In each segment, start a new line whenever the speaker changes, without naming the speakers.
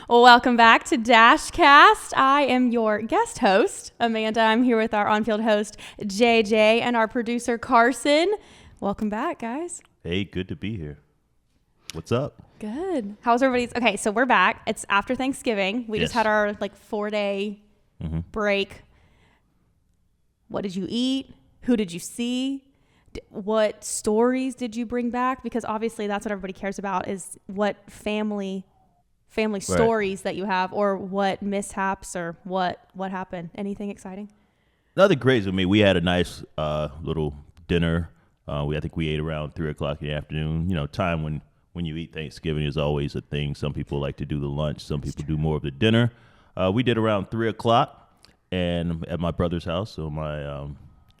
Well, welcome back to DashCast. I am your guest host, Amanda. I'm here with our on-field host, JJ, and our producer, Carson. Welcome back, guys.
Hey, good to be here. What's up?
Good. How's everybody's? Okay, so we're back. It's after Thanksgiving. We just had our 4-day break. What did you eat? Who did you see? What stories did you bring back? Because obviously that's what everybody cares about, is what family stories that you have, or what mishaps, or what happened. Anything exciting?
Nothing crazy with me. We had a nice little dinner. I think we ate around 3 o'clock in the afternoon. You know, time when you eat Thanksgiving is always a thing. Some people like to do the lunch. Some people do more of the dinner. We did around 3 o'clock, and at my brother's house. So my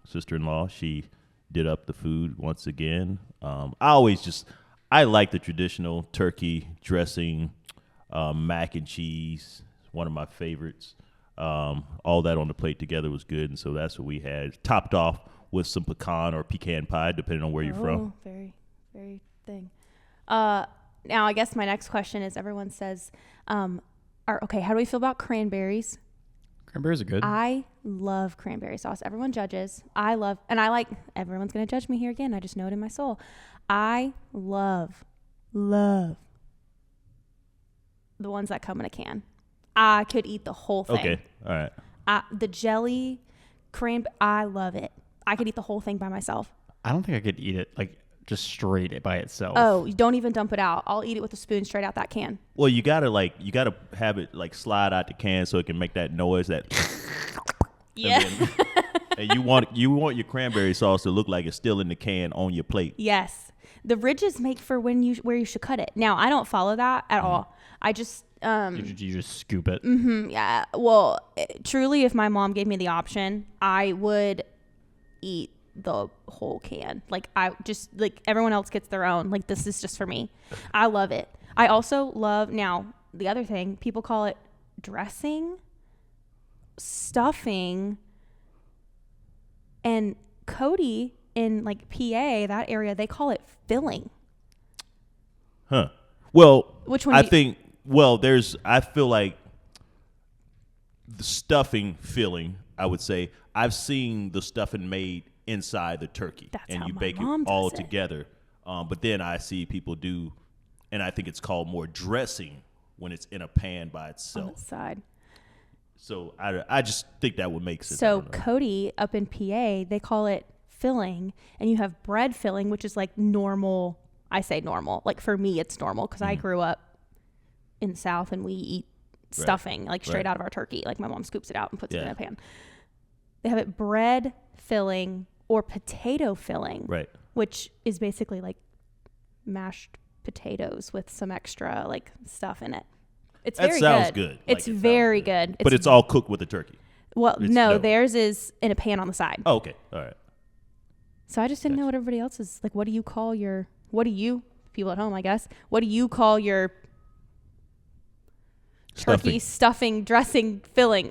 sister-in-law, she did up the food once again. I like the traditional turkey dressing, mac and cheese, one of my favorites. All that on the plate together was good, and so that's what we had, topped off with some pecan pie, depending on where you're from.
Very, very thing. Now, I guess my next question is, everyone says, how do we feel about cranberries?
Cranberries are good.
I love cranberry sauce. Everyone judges. Everyone's going to judge me here again. I just know it in my soul. I love the ones that come in a can. I could eat the whole thing.
Okay, all right.
The jelly, I love it. I could eat the whole thing by myself.
I don't think I could eat it just straight by itself.
Oh, you don't even dump it out. I'll eat it with a spoon straight out that can.
Well, you gotta have it slide out the can so it can make that noise. That
yeah.
And you want your cranberry sauce to look like it's still in the can on your plate.
Yes, the ridges make for where you should cut it. Now, I don't follow that at all. I just
you just scoop it.
Yeah. Well, truly, if my mom gave me the option, I would eat the whole can. Everyone else gets their own. This is just for me. I love it. I also love, now the other thing, people call it dressing, stuffing, and Cody in PA, that area, they call it filling.
Huh. Well,
which one?
I feel like the stuffing filling, I would say, I've seen the stuffing made inside the turkey.
That's
and
how
you
my
bake
mom
it all
does it.
together. But then I see people do, and I think it's called more dressing when it's in a pan by itself.
On the side.
So I just think that would make sense.
So Cody up in PA, they call it filling, and you have bread filling, which is normal. I say normal. For me, it's normal because I grew up in the South and we eat stuffing straight out of our turkey. My mom scoops it out and puts it in a pan. They have it bread filling or potato filling,
right?
Which is basically mashed potatoes with some extra stuff in it. It's very good. That sounds good. It's very good.
But it's all cooked with the turkey.
Well, no, theirs is in a pan on the side.
Oh, okay. All right.
So I just didn't know what everybody else is what do you people at home, I guess, what do you call your turkey stuffing dressing filling?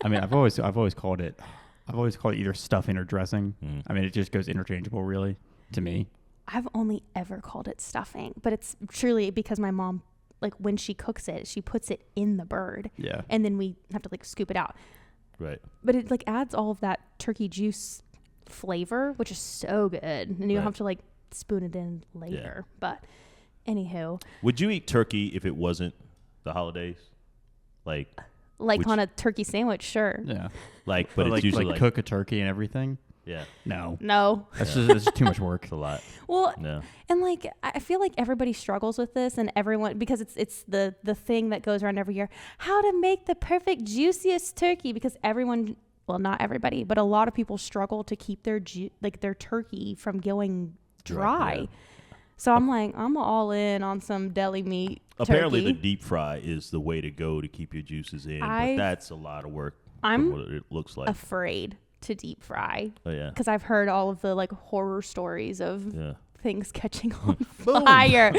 I mean, I've always called it either stuffing or dressing. I mean, it just goes interchangeable, really, to me.
I've only ever called it stuffing, but it's truly because my mom, when she cooks it, she puts it in the bird.
Yeah.
And then we have to scoop it out.
Right.
But it adds all of that turkey juice flavor, which is so good. And you don't have to spoon it in later. Yeah. But anywho.
Would you eat turkey if it wasn't the holidays?
On a turkey sandwich, sure.
Yeah.
But it's usually
cook a turkey and everything.
Yeah.
No.
That's just too much work.
It's a lot.
Well, no. And I feel like everybody struggles with this, and everyone, because it's the thing that goes around every year, how to make the perfect juiciest turkey, because everyone, well, not everybody, but a lot of people struggle to keep their their turkey from going dry. Yeah. So I'm all in on some deli meat
Apparently
turkey.
The deep fry is the way to go to keep your juices in, but that's a lot of work.
I'm
what it looks like.
Afraid to deep fry.
Oh yeah.
Because I've heard all of the horror stories of things catching on fire.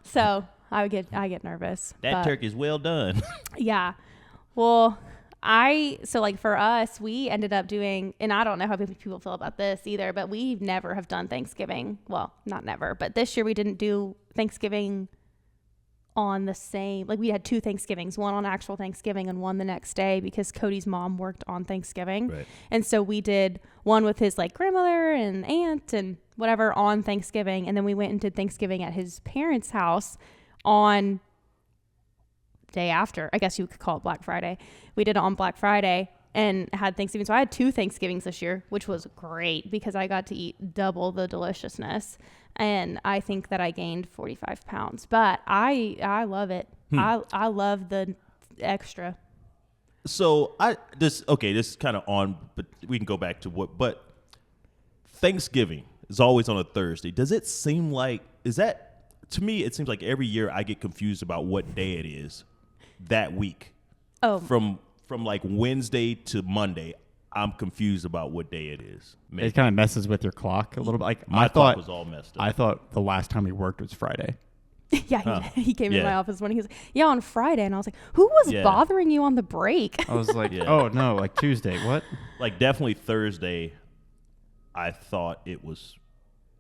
So I get nervous.
That turkey's well done.
Yeah. Well, for us, we ended up doing, and I don't know how people feel about this either, but we never have done Thanksgiving. Well, not never, but this year we didn't do Thanksgiving on the same, like we had 2 Thanksgivings, one on actual Thanksgiving and one the next day because Cody's mom worked on Thanksgiving.
Right.
And so we did one with his like grandmother and aunt and whatever on Thanksgiving. And then we went and did Thanksgiving at his parents' house on day after. I guess you could call it Black Friday. We did it on Black Friday and had Thanksgiving. So I had 2 Thanksgivings this year, which was great because I got to eat double the deliciousness. And I think that I gained 45 pounds, but I love it. I love the extra.
So this is kind of on, but we can go back to but Thanksgiving is always on a Thursday. Does it seem like, to me, it seems like every year I get confused about what day it is that week.
Oh.
From like Wednesday to Monday, I'm confused about what day it is. Maybe.
It kind of messes with your clock a little bit. Like
My clock was all messed up.
I thought the last time we worked was Friday.
Yeah, he came in my office when he was on Friday, and I was like, who was bothering you on the break?
I was like, oh no, like Tuesday. What?
Like definitely Thursday. I thought it was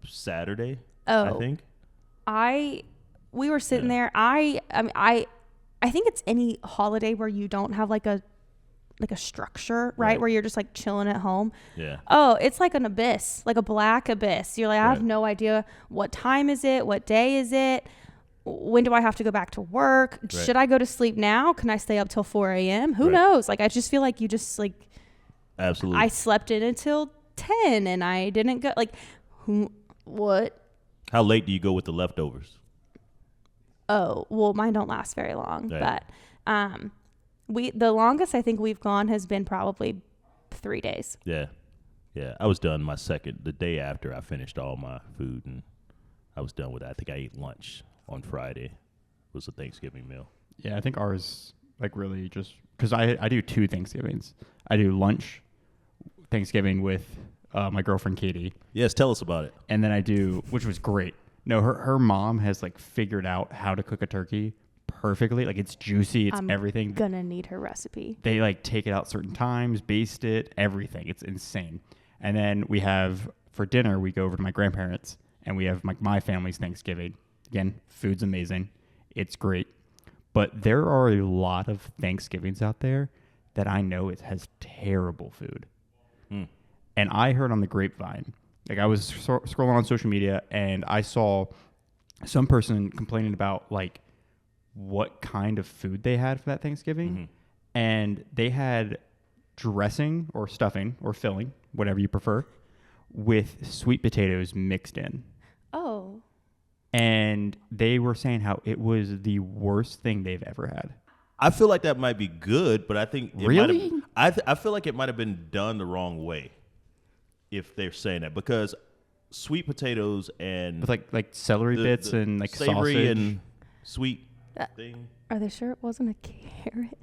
Saturday. I think.
We were sitting there. I think it's any holiday where you don't have like a structure, right? Where you're just like chilling at home.
Yeah.
Oh, it's like an abyss, like a black abyss. You're like, I have no idea what time is it? What day is it? When do I have to go back to work? Right. Should I go to sleep now? Can I stay up till 4 a.m.? Who knows? Like, I just feel like you just like,
absolutely.
I slept in until 10 and I didn't go like, what?
How late do you go with the leftovers?
Oh, well, mine don't last very long, but, the longest I think we've gone has been probably 3 days.
Yeah. I was done the day after I finished all my food, and I was done with that. I think I ate lunch on Friday. It was a Thanksgiving meal.
Yeah, I think ours like really just because I do 2 Thanksgivings. I do lunch Thanksgiving with my girlfriend Katie.
Yes, tell us about it.
And then I do, which was great. No, her mom has like figured out how to cook a turkey perfectly. Like it's juicy, it's everything.
Gonna need her recipe.
They like take it out certain times, baste it, everything. It's insane. And then we have for dinner, we go over to my grandparents and we have my family's Thanksgiving. Again, food's amazing. It's great. But there are a lot of Thanksgivings out there that I know it has terrible food. And I heard on the grapevine, like I was scrolling on social media and I saw some person complaining about like what kind of food they had for that Thanksgiving. And they had dressing or stuffing or filling, whatever you prefer, with sweet potatoes mixed in.
Oh.
And they were saying how it was the worst thing they've ever had.
I feel like that might be good, but I think
really?
I feel like it might have been done the wrong way if they're saying that, because sweet potatoes and
with like celery bits and like
savory
sausage
and sweet thing.
Are they sure it wasn't a carrot?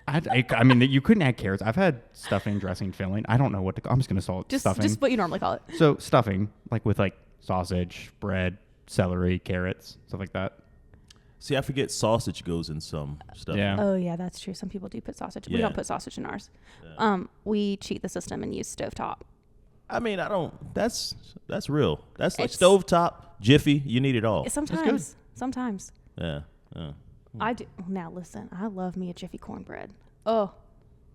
I mean, you couldn't add carrots. I've had stuffing, dressing, filling. I don't know what to call. I'm just going to call it stuffing.
Just what you normally call it.
So stuffing, like with like sausage, bread, celery, carrots, stuff like that.
See, I forget sausage goes in some stuff.
Yeah.
Oh, yeah, that's true. Some people do put sausage.
Yeah.
We don't put sausage in ours.
Yeah.
We cheat the system and use stovetop.
I mean, that's real. That's like stovetop, Jiffy. You need it all.
Sometimes.
Yeah.
I do. Now, listen, I love me a Jiffy cornbread. Oh.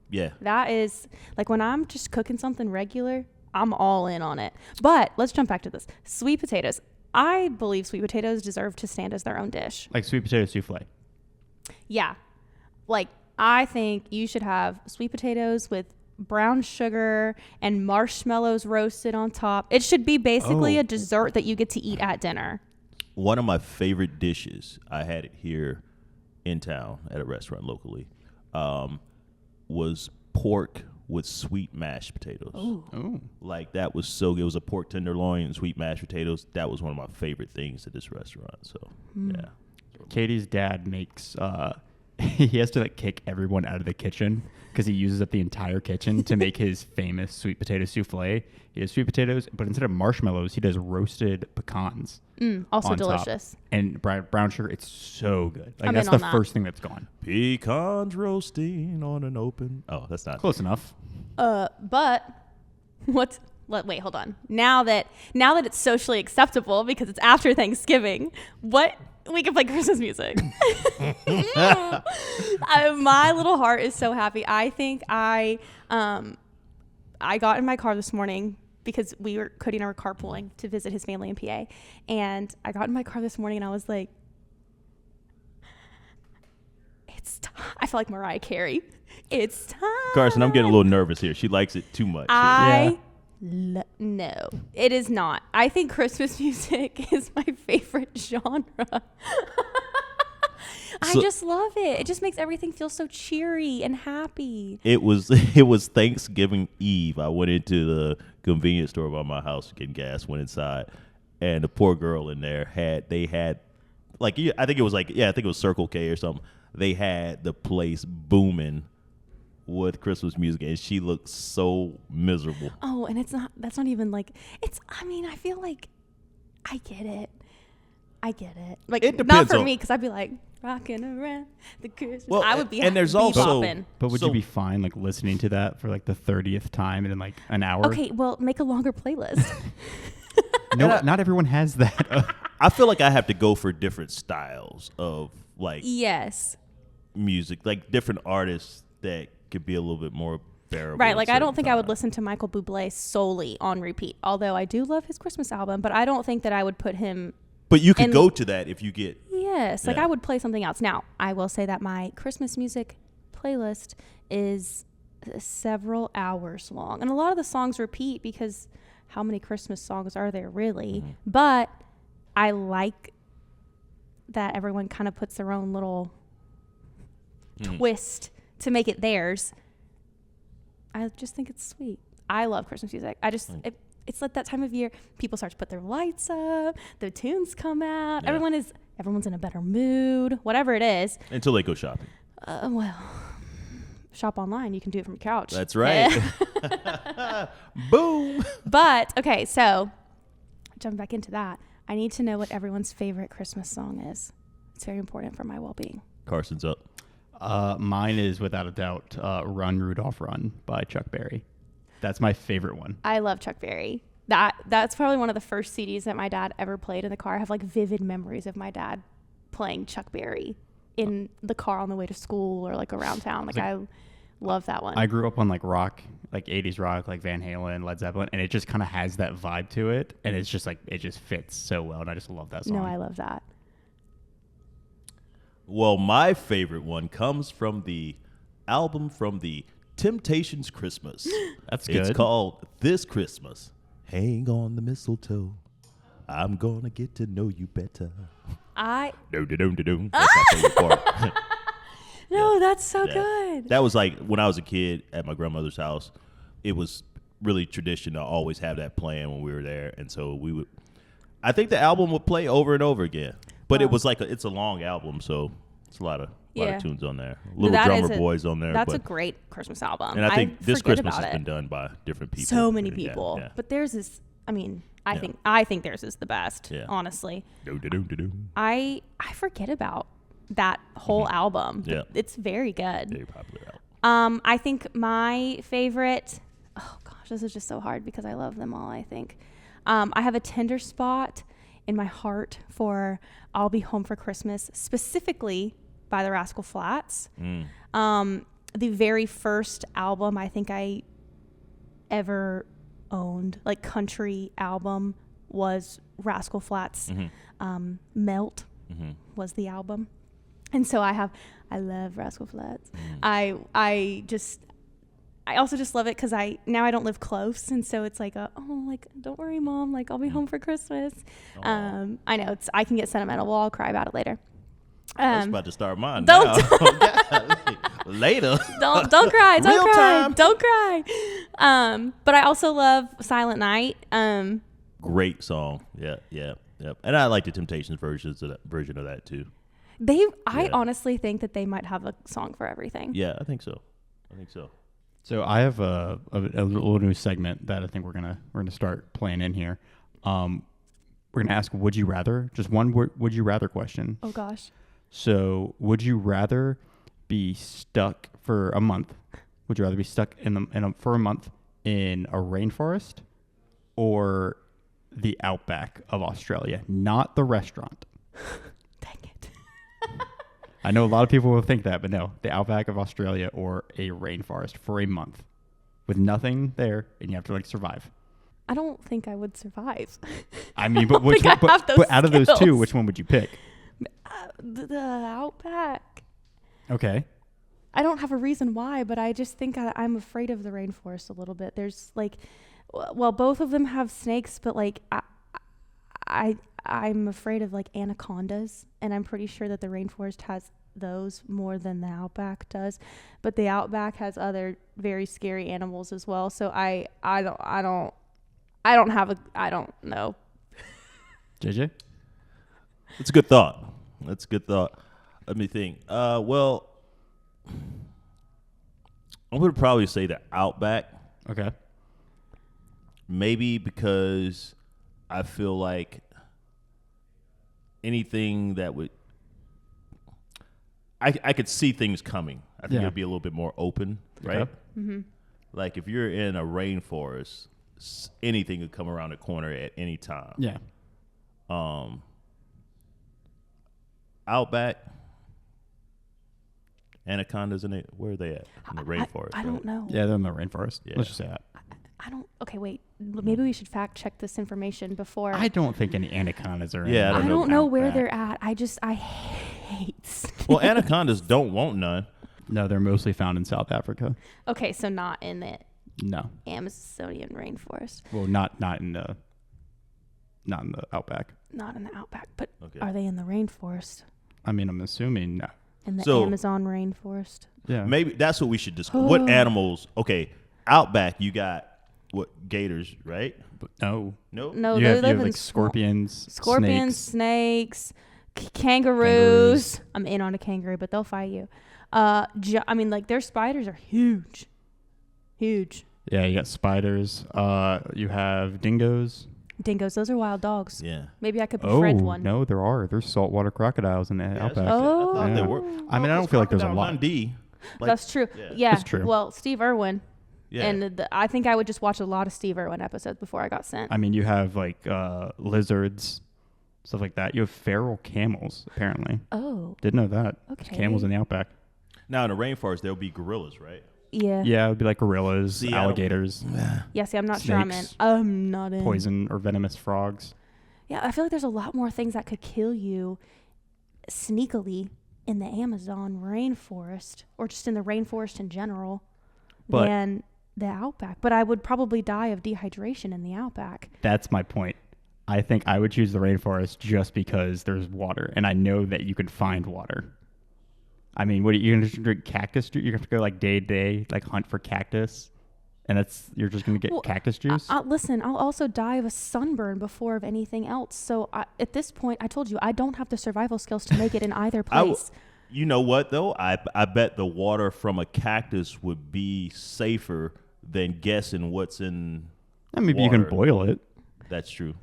Yeah.
That is, like, when I'm just cooking something regular, I'm all in on it. But let's jump back to this. Sweet potatoes. I believe sweet potatoes deserve to stand as their own dish.
Like sweet potato souffle.
Yeah. Like, I think you should have sweet potatoes with brown sugar and marshmallows roasted on top. It should be basically a dessert that you get to eat at dinner.
One of my favorite dishes, I had it here in town at a restaurant locally, was pork with sweet mashed potatoes.
Oh.
Like, that was so good. It was a pork tenderloin and sweet mashed potatoes. That was one of my favorite things at this restaurant. So, yeah.
Katie's dad makes, he has to like kick everyone out of the kitchen because he uses up the entire kitchen to make his famous sweet potato souffle. He has sweet potatoes, but instead of marshmallows, he does roasted pecans.
Also delicious.
Top. And brown sugar. It's so good. Like,
I'm
that's
in on
the
that.
first thing that's gone.
Pecans roasting on an open. Oh, that's not
close enough.
But Wait, hold on. Now that it's socially acceptable because it's after Thanksgiving, we can play Christmas music. My little heart is so happy. I think I got in my car this morning because Cody and I were carpooling to visit his family in PA. And I got in my car this morning and I was like, it's time. I feel like Mariah Carey. It's time.
Carson, I'm getting a little nervous here. She likes it too much.
No, it is not. I think Christmas music is my favorite genre. I just love it. It just makes everything feel so cheery and happy.
It was Thanksgiving Eve. I went into the convenience store by my house getting gas, went inside, and the poor girl in there had I think it was Circle K or something. They had the place booming with Christmas music, and she looked so miserable.
Oh, and that's not even like, I feel like I get it. Like,
it
not for me, because I'd be like, rocking around the Christmas.
Well,
I would be
and there's also,
bopping.
But would you be fine like listening to that for like the 30th time in like an hour?
Okay, well, make a longer playlist.
No, not everyone has that.
I feel like I have to go for different styles of like
Yes.
music, like different artists that could be a little bit more bearable.
Right, like I don't think I would listen to Michael Bublé solely on repeat, although I do love his Christmas album, but I don't think that I would put him.
But you could go to that if you get.
Yes, like I would play something else. Now, I will say that my Christmas music playlist is several hours long, and a lot of the songs repeat because how many Christmas songs are there really? Mm-hmm. But I like that everyone kind of puts their own little twist to make it theirs. I just think it's sweet. I love Christmas music. It's like that time of year, people start to put their lights up, the tunes come out. Yeah. Everyone's in a better mood, whatever it is.
Until they go shopping.
Well, shop online. You can do it from your couch.
That's right. Boom.
But, okay, so jumping back into that, I need to know what everyone's favorite Christmas song is. It's very important for my well-being.
Carson's up.
Mine is without a doubt Run, Rudolph, Run by Chuck Berry. That's my favorite one.
I love Chuck Berry. That's probably one of the first CDs that my dad ever played in the car. I have like vivid memories of my dad playing Chuck Berry in the car on the way to school or like around town. Like I love that one.
I grew up on like rock, like 80s rock, like Van Halen, Led Zeppelin, and it just kind of has that vibe to it. And it's just like, it just fits so well. And I just love that song.
No, I love that.
Well, my favorite one comes from the album from the Temptations Christmas.
That's good.
It's called This Christmas. Hang on the mistletoe. I'm gonna get to know you better. That's my favorite part.
No, that's so good.
That was like when I was a kid at my grandmother's house. It was really tradition to always have that playing when we were there, and so we would. I think the album would play over and over again, but it was like it's a long album, so it's a lot of tunes on there. Little Drummer Boys on there.
That's a great Christmas album.
And I think this Christmas has been done by different people.
So many people, but theirs is. I mean, I think theirs is the best. Yeah. Honestly, I forget about that whole album. Yeah, it's very good.
Very popular album.
I think my favorite. Oh gosh, this is just so hard because I love them all. I think I have a tender spot in my heart for "I'll Be Home for Christmas," specifically by the Rascal Flatts. The very first album I think I ever owned, like country album, was Rascal Flatts. Melt was the album. And so I love Rascal Flatts. I also just love it because now I don't live close, and so it's like don't worry, Mom, like I'll be home for Christmas. I know I can get sentimental. We'll all cry about it later.
I was about to start mine. Later.
Don't cry. Don't cry. But I also love Silent Night.
Great song. Yeah. And I like the Temptations version of that too.
I honestly think that they might have a song for everything.
Yeah, I think so.
So I have a little new segment that I think we're gonna start playing in here. We're gonna ask, would you rather? Just one would you rather question.
Oh gosh.
So would you rather be stuck for a month? Would you rather be stuck for a month in a rainforest, or the Outback of Australia, not the restaurant.
Dang it.
I know a lot of people will think that, but no, the Outback of Australia or a rainforest for a month with nothing there, and you have to like survive.
I don't think I would survive.
I mean, but which one, but out of those two, which one would you pick?
The Outback.
Okay.
I don't have a reason why, but I just think I'm afraid of the rainforest a little bit. There's like, well, both of them have snakes, but like I'm afraid of like anacondas, and I'm pretty sure that the rainforest has those more than the Outback does. But the Outback has other very scary animals as well. So I don't know.
JJ?
It's a good thought. That's a good thought. Let me think. Well, I'm going to probably say the Outback.
Okay.
Maybe because I feel like anything that would... I could see things coming. I think it'd be a little bit more open, right?
Okay.
Mm-hmm.
Like if you're in a rainforest, anything could come around the corner at any time.
Yeah.
Outback, anacondas in it. Where are they at? In the rainforest.
I don't know.
Yeah, they're in the rainforest.
Yeah.
Let's just say that.
I don't. Okay, wait. Maybe we should fact check this information before.
I don't think any anacondas are in
Yeah,
I don't know where
Outback.
they're at. I hate snakes.
Well, anacondas don't want none.
No, they're mostly found in South Africa.
Okay, so not in the
No.
Amazonian rainforest.
Well, not in the Outback.
Not in the Outback, but
Okay.
are they in the rainforest?
I mean, I'm assuming no.
In the
So-
Amazon rainforest?
Yeah.
Maybe that's what we should discuss. What animals? Okay, Outback, you got what? Gators, right?
But no.
No.
No,
You
they
have
live in
like scorpions,
snakes, kangaroos. I'm in on a kangaroo, but they'll fight you. I mean, like their spiders are huge.
Yeah, you got spiders. You have dingoes.
Dingoes, those are wild dogs.
Yeah.
Maybe I could befriend
Oh,
one.
no, there are. There's saltwater crocodiles in the Outback.
Oh.
I thought
Yeah.
they were.
I mean, I don't feel like there's a lot.
Dundee, like,
That's true.
yeah.
Yeah.
That's true.
Well, Steve Irwin.
Yeah.
And I think I would just watch a lot of Steve Irwin episodes before I got sent.
I mean, you have like lizards, stuff like that. You have feral camels, apparently.
Oh.
Didn't know that.
Okay.
There's camels in the Outback.
Now in the rainforest, there'll be gorillas, right?
Yeah.
Yeah, it would be like gorillas,
See,
alligators,
Yeah, see, I'm not sure I'm in.
Snakes.
I'm not in.
poison or venomous frogs.
Yeah, I feel like there's a lot more things that could kill you sneakily in the Amazon rainforest or just in the rainforest in general
But-
than the Outback. But I would probably die of dehydration in the Outback.
That's my point. I think I would choose the rainforest just because there's water, and I know that you can find water. I mean, what you're gonna just drink cactus juice? You're gonna have to go like day to day, like hunt for cactus, and you're just gonna get cactus juice.
Listen, I'll also die of a sunburn before of anything else. So at this point, I told you I don't have the survival skills to make it in either place.
You know what though? I bet the water from a cactus would be safer than guessing what's in.
Maybe
water.
you can boil it.
That's true.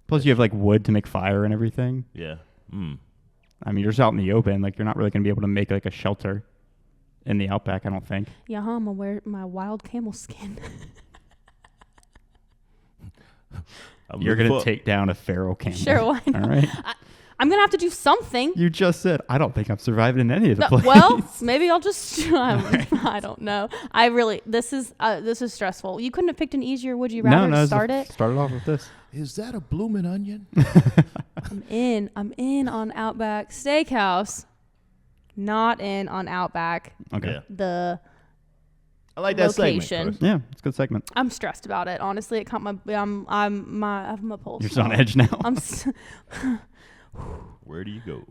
Plus, you have like wood to make fire and everything.
Yeah.
I mean, you're just out in the open. Like, you're not really gonna be able to make like a shelter in the Outback. I don't think.
Yeah, I'm gonna wear my wild camel skin.
You're gonna take down a feral camel.
Sure, why not?
All right.
I'm gonna have to do something.
You just said I don't think I'm surviving in any of the
No,
places.
well, maybe I'll just. I don't know. This is stressful. You couldn't have picked an easier. Would you rather
no.
start it?
Start it off with this.
Is that a blooming onion?
I'm in on Outback Steakhouse. Not in on Outback.
Okay.
Yeah.
The
I like that
location.
segment.
Yeah, it's a good segment.
I'm stressed about it. Honestly, it caught my. I have my pulse.
You're just on edge now.
Where do you go?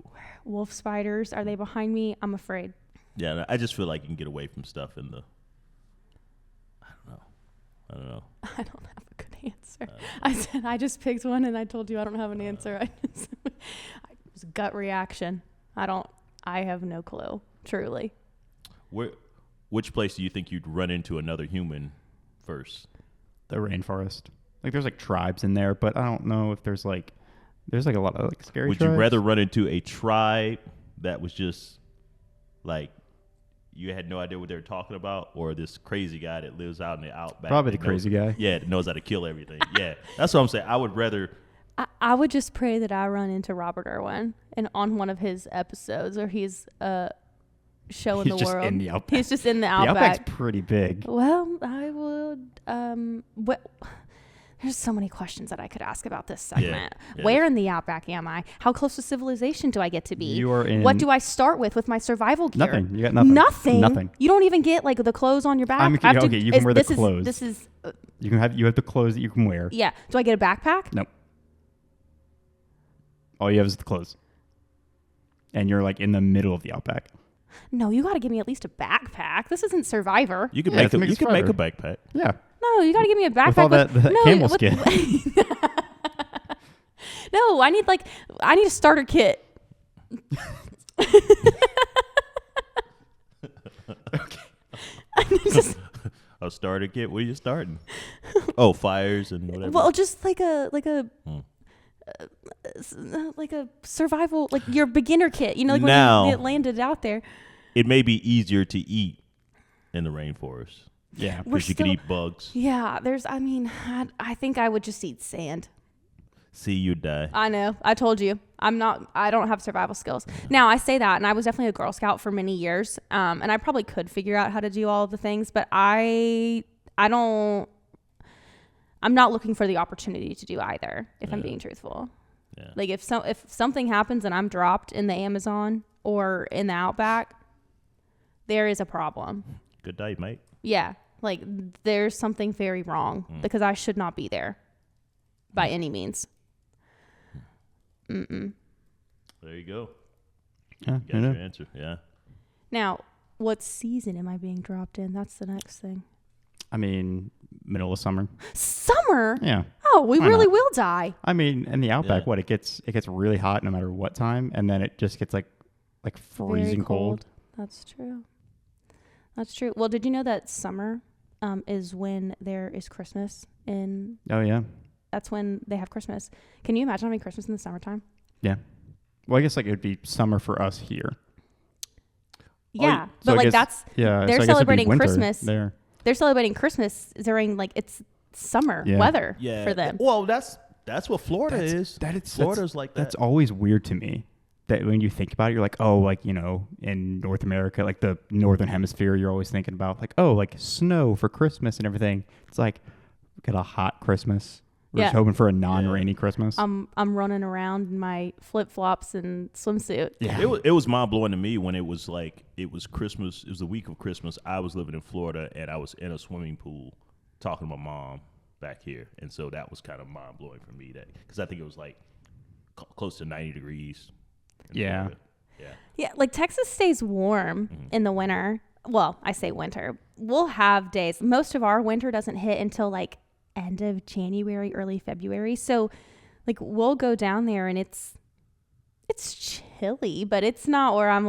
Wolf spiders. Are they behind me? I'm afraid.
Yeah, I just feel like you can get away from stuff in the. I don't know.
I don't have a good answer. I said I just picked one, and I told you I don't have an answer. It was a gut reaction. I have no clue. Truly.
Which place do you think you'd run into another human first?
The rainforest. Like, there's like tribes in there, but I don't know if there's like a lot of like scary.
Would
tribes.
you rather run into a tribe that was just like you had no idea what they were talking about, or this crazy guy that lives out in the Outback?
Probably the crazy guy.
Yeah, that knows how to kill everything. Yeah, that's what I'm saying. I would rather.
I would just pray that I run into Robert Irwin and on one of his episodes, or he's showing the world.
In the Outback.
He's just in the Outback.
The Outback's pretty big.
Well, I would. There's so many questions that I could ask about this segment.
Yeah.
Where in the Outback am I? How close to civilization do I get to be?
You are in.
What do I start with my survival gear?
Nothing. You got nothing.
Nothing. You don't even get like the clothes on your back.
Okay, you can wear the clothes.
This is.
You have the clothes that you can wear.
Yeah. Do I get a backpack?
Nope. All you have is the clothes. And you're like in the middle of the Outback.
No, you got to give me at least a backpack. This isn't Survivor.
You can
Yeah,
make a backpack.
Yeah.
No, you got to give me a backpack
With all that camel skin.
No, I need a starter kit.
Okay. A starter kit? What are you starting? Oh, fires and whatever.
Well, just like a survival, like your beginner kit. You know, like
now,
when you landed out there.
It may be easier to eat in the rainforest.
Yeah.
Because you can eat bugs.
Yeah, I think I would just eat sand.
See you die.
I know. I told you. I don't have survival skills. Now, I say that, and I was definitely a Girl Scout for many years, and I probably could figure out how to do all of the things, but I'm not looking for the opportunity to do either, if I'm being truthful.
Yeah.
Like, if something happens and I'm dropped in the Amazon or in the Outback, there is a problem.
Good night, mate.
Yeah. Like, there's something very wrong because I should not be there by any means.
There you go.
Yeah,
You got your answer. Yeah.
Now, what season am I being dropped in? That's the next thing.
I mean, middle of summer.
Summer?
Yeah.
Oh, we
Why
really
not?
will die.
I mean, in the Outback,
Yeah.
it gets really hot no matter what time, and then it just gets like freezing
Very
cold.
That's true. That's true. Well, did you know that summer is when there is Christmas
Oh yeah.
That's when they have Christmas. Can you imagine having Christmas in the summertime?
Yeah. Well, I guess like it would be summer for us here.
Yeah,
So
but
I
like
guess-
they're
so I guess it'd be
celebrating
winter
Christmas.
there.
They're celebrating Christmas during like it's summer
Yeah.
weather
Yeah.
for them.
Well, that's what Florida is. Florida's like that.
That's always weird to me. That when you think about it, you're like, oh, like, you know, in North America, like the Northern Hemisphere, you're always thinking about like, oh, like snow for Christmas and everything. It's like, we got a hot Christmas. We're just hoping for a non-rainy Christmas.
I'm running around in my flip-flops and swimsuit.
Yeah.
It was mind blowing to me when it was Christmas. It was the week of Christmas. I was living in Florida and I was in a swimming pool talking to my mom back here, and so that was kind of mind blowing for me because I think it was like close to 90 degrees.
Yeah.
Florida. Yeah.
Yeah, like Texas stays warm in the winter. Well, I say winter. We'll have days. Most of our winter doesn't hit until like end of January, early February. So like we'll go down there and it's chilly, but it's not where I'm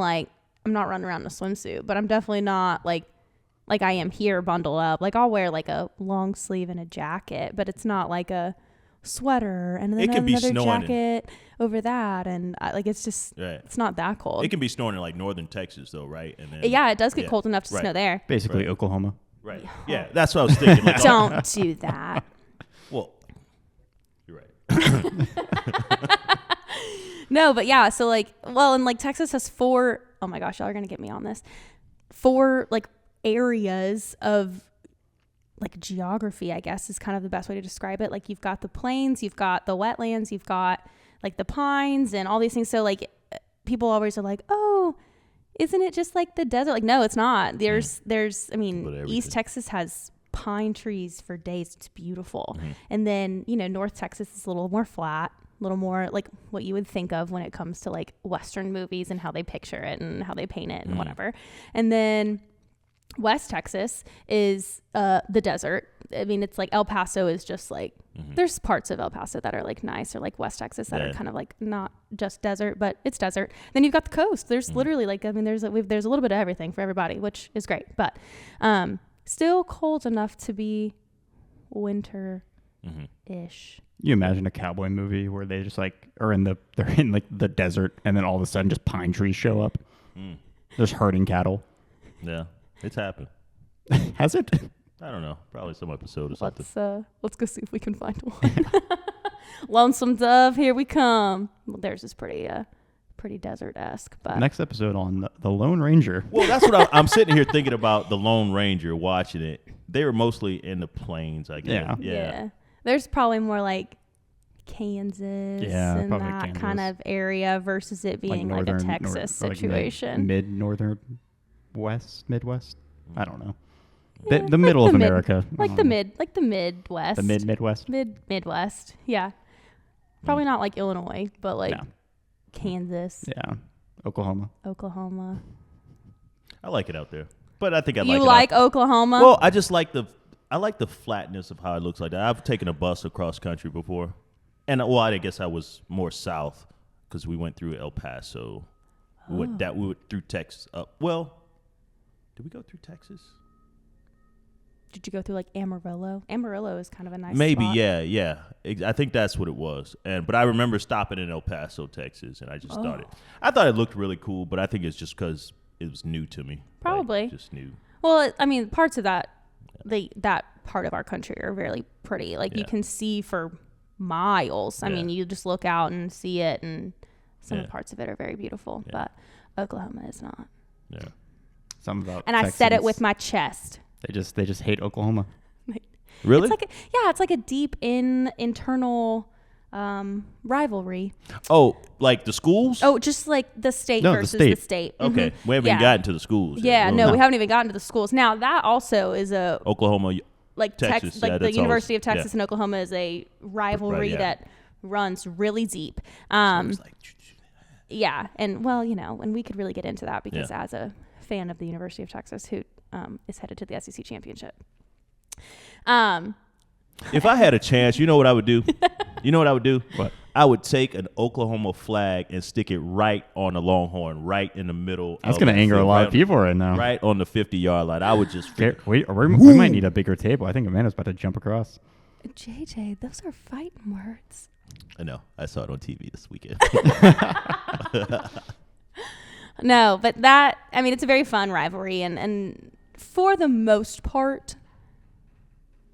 not running around in a swimsuit, but I'm definitely not like I am here bundled up. Like I'll wear like a long sleeve and a jacket, but it's not like a sweater and then another jacket over that, and it's just it's not that cold.
It can be snowing in like northern Texas though, right? And then
it does get cold enough to snow there.
Basically Oklahoma.
Right. Yeah, that's what I was thinking. Like,
Don't do that.
Well, you're right.
No, but yeah, so and like Texas has 4, oh my gosh, y'all are going to get me on this. 4 like areas of like geography, I guess is kind of the best way to describe it. Like you've got the plains, you've got the wetlands, you've got like the pines and all these things. So like people always are like, oh, isn't it just like the desert? Like, no, it's not. There's East Texas has pine trees for days. It's beautiful. And then, North Texas is a little more flat, a little more like what you would think of when it comes to like Western movies and how they picture it and how they paint it and whatever. And then West Texas is the desert. I mean, it's like El Paso is just like, there's parts of El Paso that are like nice, or like West Texas that are kind of like not just desert, but it's desert. Then you've got the coast. There's literally there's a little bit of everything for everybody, which is great, but still cold enough to be winter-ish.
You imagine a cowboy movie where they just like they're in like the desert, and then all of a sudden just pine trees show up, just herding cattle.
Yeah, it's happened.
Has it?
I don't know. Probably some episode or something.
Let's go see if we can find one. Lonesome Dove, here we come. Well, theirs is pretty desert-esque. But
Next episode on the Lone Ranger.
Well, that's what I'm sitting here thinking about. The Lone Ranger, watching it. They were mostly in the plains, I guess.
Yeah. There's probably more like Kansas and that
Kansas.
kind of area versus it being like a Texas situation.
Mid-northern Midwest. I don't know. The middle of America.
Like the Midwest.
The Midwest.
Midwest. Yeah. Probably not like Illinois, but like Kansas.
Yeah. Oklahoma.
I like it out there. But I think I like
You
it
like Oklahoma?
Well, I just like the flatness of how it looks like that. I've taken a bus across country before. And I guess I was more south because we went through El Paso. We went through Texas up. Well, did we go through Texas?
Did you go through like Amarillo? Amarillo is kind of a nice
Maybe,
spot.
yeah. I think that's what it was. But I remember stopping in El Paso, Texas, and I just thought it looked really cool, but I think it's just because it was new to me.
Probably.
Like, just new.
Well, I mean, parts of that, that part of our country are really pretty. Like you can see for miles. I mean, you just look out and see it, and some parts of it are very beautiful, but Oklahoma is not.
Yeah.
Something about
and
Texans,
I said it with my chest.
They just hate Oklahoma.
Really?
It's like a deep internal rivalry.
Oh, like the schools?
Oh, just like the state versus the state.
Okay. We haven't gotten to the schools.
Yeah, no, we haven't even gotten to the schools. Now, that also is a...
Oklahoma,
like
Texas.
The University of Texas and Oklahoma is a rivalry that runs really deep. Yeah, and well, and we could really get into that because as a fan of the University of Texas who is headed to the SEC championship.
If I had a chance, you know what I would do?
What?
I would take an Oklahoma flag and stick it right on the Longhorn, right in the middle.
That's going to anger a lot of people right now.
Right on the 50-yard line. I would just...
We might need a bigger table. I think Amanda's about to jump across.
JJ, those are fighting words.
I know. I saw it on TV this weekend.
No, but it's a very fun rivalry and for the most part,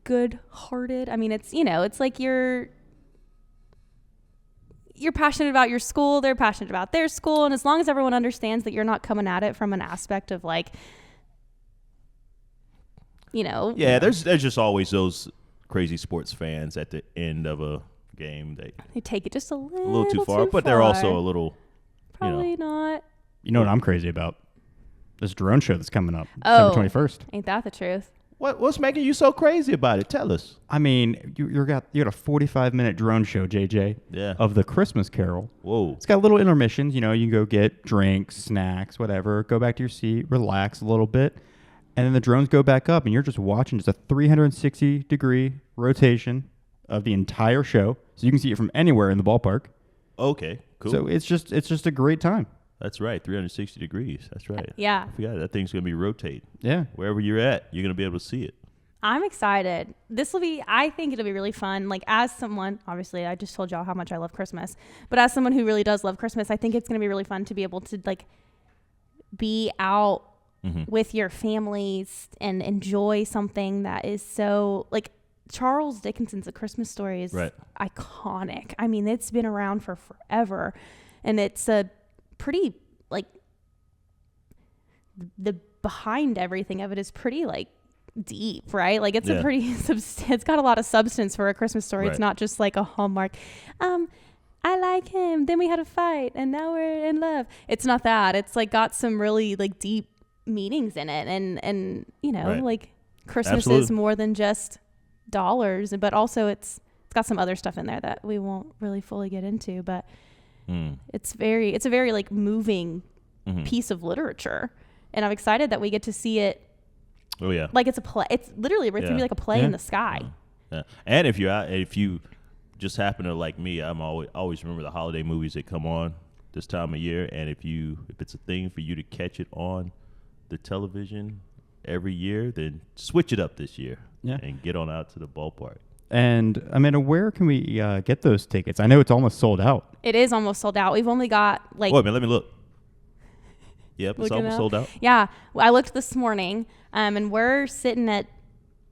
good-hearted. I mean, it's like you're passionate about your school, they're passionate about their school, and as long as everyone understands that you're not coming at it from an aspect of like,
Yeah, there's just always those crazy sports fans at the end of a game. They
take it just a
little too far, but they're also a little...
Probably not.
You know what I'm crazy about? This drone show that's coming up, December 21st.
Ain't that the truth?
What's making you so crazy about it? Tell us.
I mean, you got a 45-minute drone show, JJ.
Yeah.
Of the Christmas Carol.
Whoa.
It's got little intermissions. You can go get drinks, snacks, whatever. Go back to your seat, relax a little bit, and then the drones go back up, and you're just watching just a 360-degree rotation of the entire show, so you can see it from anywhere in the ballpark.
Okay. Cool.
So it's just a great time.
That's right, 360 degrees. That's right.
Yeah.
I forgot that thing's going to be rotating.
Yeah.
Wherever you're at, you're going to be able to see it.
I'm excited. I think it'll be really fun. Like as someone, obviously I just told y'all how much I love Christmas, but as someone who really does love Christmas, I think it's going to be really fun to be able to like be out with your families and enjoy something that is so like Charles Dickens's A Christmas Story is iconic. I mean, it's been around for forever, and it's a pretty like the behind everything of it is pretty like deep, right? Like it's a pretty it's got a lot of substance for A Christmas Story. It's not just like a Hallmark I like him, then we had a fight, and now we're in love. It's not that. It's like got some really like deep meanings in it, and like Christmas is more than just dollars, but also it's got some other stuff in there that we won't really fully get into, but it's a very like moving piece of literature, and I'm excited that we get to see it.
Oh yeah,
like it's a play. It's literally going to be like a play in the sky.
And if you just happen to like me, I'm always remember the holiday movies that come on this time of year, and if it's a thing for you to catch it on the television every year, then switch it up this year and get on out to the ballpark.
And Amanda, where can we get those tickets? I know it's almost sold out.
It is almost sold out. We've only got like...
Wait a minute, let me look. Yep, it's almost sold out.
Yeah, I looked this morning, and we're sitting at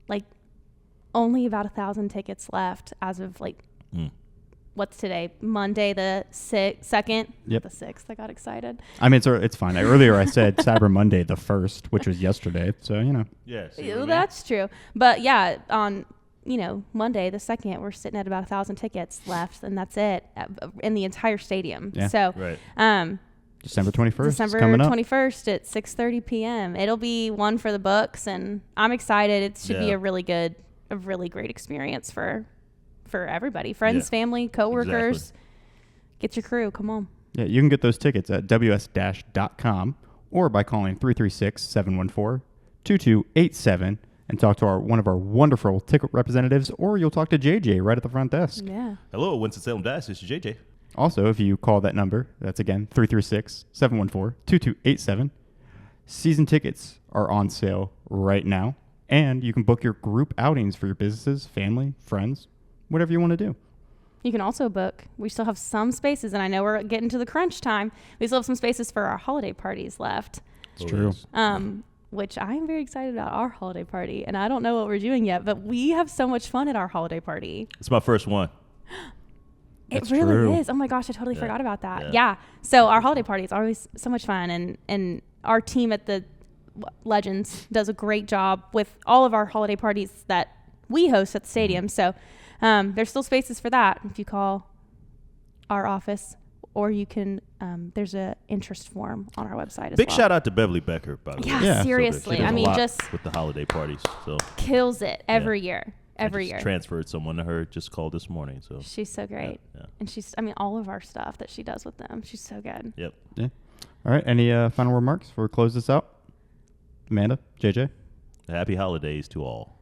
like only about 1,000 tickets left as of like what's today? Monday the 2nd.
Yep.
The 6th. I got excited.
I mean, it's fine. Earlier I said Cyber Monday the 1st, which was yesterday. So, you know.
Yeah.
That's true. But yeah, on Monday the 2nd, we're sitting at about 1,000 tickets left, and that's it in the entire stadium.
Yeah.
So,
right.
December 21st.
December 21st at 6:30 p.m. It'll be one for the books, and I'm excited. It should be a really great experience for everybody, friends, family, coworkers.
Exactly.
Get your crew. Come on.
Yeah, you can get those tickets at ws-.com or by calling 336-714-2287 and talk to one of our wonderful ticket representatives, or you'll talk to JJ right at the front desk.
Yeah.
Hello, Winston-Salem Dash. This is JJ.
Also, if you call that number, that's again 336-714-2287. Season tickets are on sale right now, and you can book your group outings for your businesses, family, friends, whatever you want to do.
You can also book. We still have some spaces, and I know we're getting to the crunch time. We still have some spaces for our holiday parties left.
It's true.
Which I am very excited about our holiday party, and I don't know what we're doing yet, but we have so much fun at our holiday party.
It's my first one.
It really is. Oh my gosh, I totally forgot about that. Yeah. So our holiday party is always so much fun, and our team at the Legends does a great job with all of our holiday parties that we host at the stadium. So there's still spaces for that if you call our office, or you can there's a interest form on our website as
Big
well.
shout out to Beverly Becker, by the way.
Yeah, seriously.
So
I mean, just
with the holiday parties, so
kills it every year. Every year.
Transferred someone to her, just called this morning. So
she's so great.
Yeah.
And all of our stuff that she does with them, she's so good.
Yep.
Yeah. All right. Any final remarks before we close this out? Amanda, JJ?
Happy holidays to all.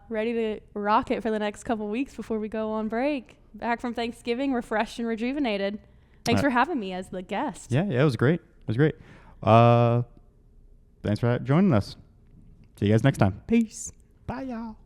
Ready to rock it for the next couple weeks before we go on break. Back from Thanksgiving, refreshed and rejuvenated. Thanks for having me as the guest.
Yeah, it was great. Thanks for joining us. See you guys next time.
Peace.
Bye, y'all.